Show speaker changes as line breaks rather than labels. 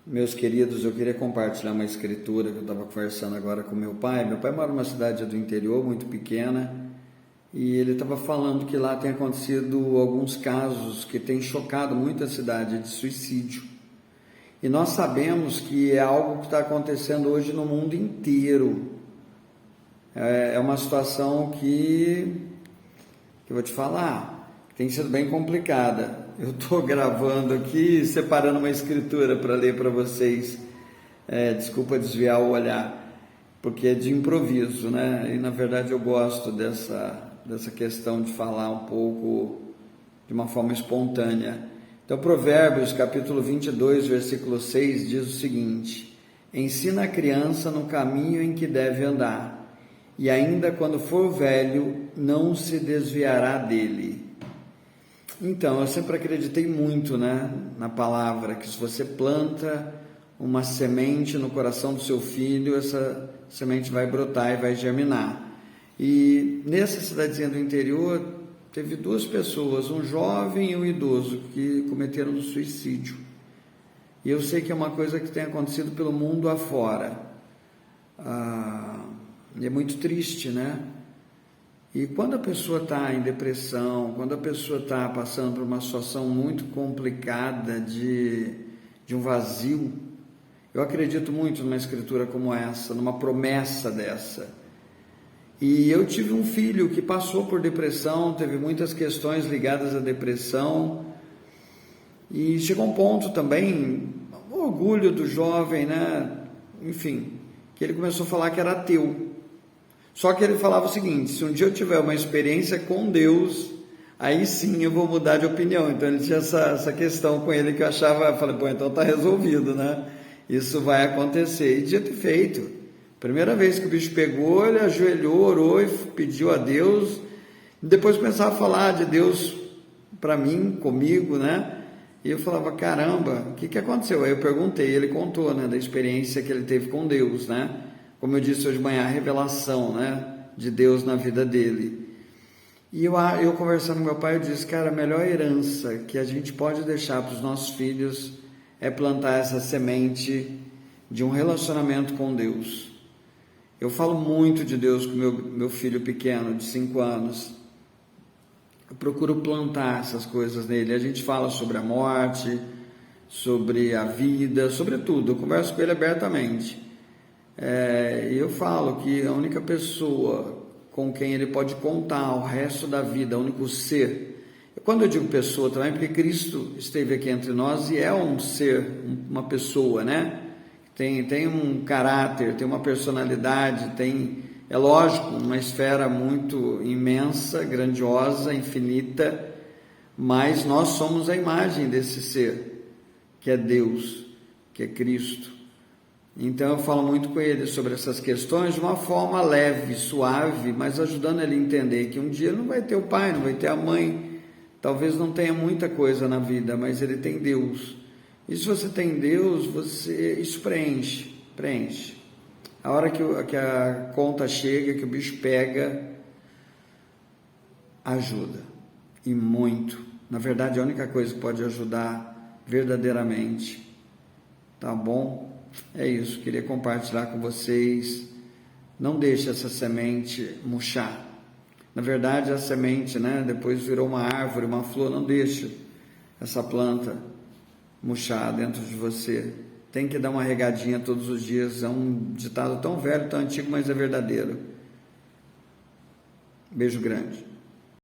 Meus queridos, eu queria compartilhar uma escritura que eu estava conversando agora com meu pai. Meu pai mora numa cidade do interior, muito pequena, e ele estava falando que lá tem acontecido alguns casos que têm chocado muito a cidade de suicídio. E nós sabemos que é algo que está acontecendo hoje no mundo inteiro. É uma situação que eu vou te falar, tem sido bem complicada. Eu estou gravando aqui, separando uma escritura para ler para vocês. Desculpa desviar o olhar, porque é de improviso, né? E na verdade eu gosto dessa questão de falar um pouco de uma forma espontânea. Então, Provérbios, capítulo 22, versículo 6, diz o seguinte: ensina a criança no caminho em que deve andar, e ainda quando for velho, não se desviará dele. Então, eu sempre acreditei muito, na palavra, que se você planta uma semente no coração do seu filho, essa semente vai brotar e vai germinar. E nessa cidadezinha do interior, teve duas pessoas, um jovem e um idoso, que cometeram suicídio. E eu sei que é uma coisa que tem acontecido pelo mundo afora. E é muito triste, né? E quando a pessoa está em depressão, quando a pessoa está passando por uma situação muito complicada de um vazio, eu acredito muito numa escritura como essa, numa promessa dessa. E eu tive um filho que passou por depressão, teve muitas questões ligadas à depressão, e chegou um ponto também, o orgulho do jovem, enfim, que ele começou a falar que era ateu. Só que ele falava o seguinte: se um dia eu tiver uma experiência com Deus, aí sim eu vou mudar de opinião. Então ele tinha essa questão com ele que eu achava, eu falei, então tá resolvido, Isso vai acontecer. E dito e feito. Primeira vez que o bicho pegou, ele ajoelhou, orou e pediu a Deus. E depois começava a falar de Deus para mim, comigo, E eu falava, caramba, o que aconteceu? Aí eu perguntei, ele contou, da experiência que ele teve com Deus, Como eu disse hoje de manhã, a revelação, de Deus na vida dele. E eu conversando com meu pai, eu disse, cara, a melhor herança que a gente pode deixar para os nossos filhos é plantar essa semente de um relacionamento com Deus. Eu falo muito de Deus com meu filho pequeno, de 5 anos. Eu procuro plantar essas coisas nele. A gente fala sobre a morte, sobre a vida, sobre tudo. Eu converso com ele abertamente. E eu falo que a única pessoa com quem ele pode contar o resto da vida, o único ser. Quando eu digo pessoa também, porque Cristo esteve aqui entre nós e é um ser, uma pessoa, Tem um caráter, tem uma personalidade, é lógico, uma esfera muito imensa, grandiosa, infinita, mas nós somos a imagem desse ser, que é Deus, que é Cristo. Então eu falo muito com ele sobre essas questões de uma forma leve, suave, mas ajudando ele a entender que um dia ele não vai ter o pai, não vai ter a mãe, talvez não tenha muita coisa na vida, mas ele tem Deus. E se você tem Deus, isso preenche. A hora que a conta chega, que o bicho pega, ajuda, e muito. Na verdade, a única coisa que pode ajudar verdadeiramente, tá bom? É isso, queria compartilhar com vocês. Não deixe essa semente murchar. Na verdade, a semente, depois virou uma árvore, uma flor. Não deixe essa planta murchar dentro de você. Tem que dar uma regadinha todos os dias. É um ditado tão velho, tão antigo, mas é verdadeiro. Beijo grande.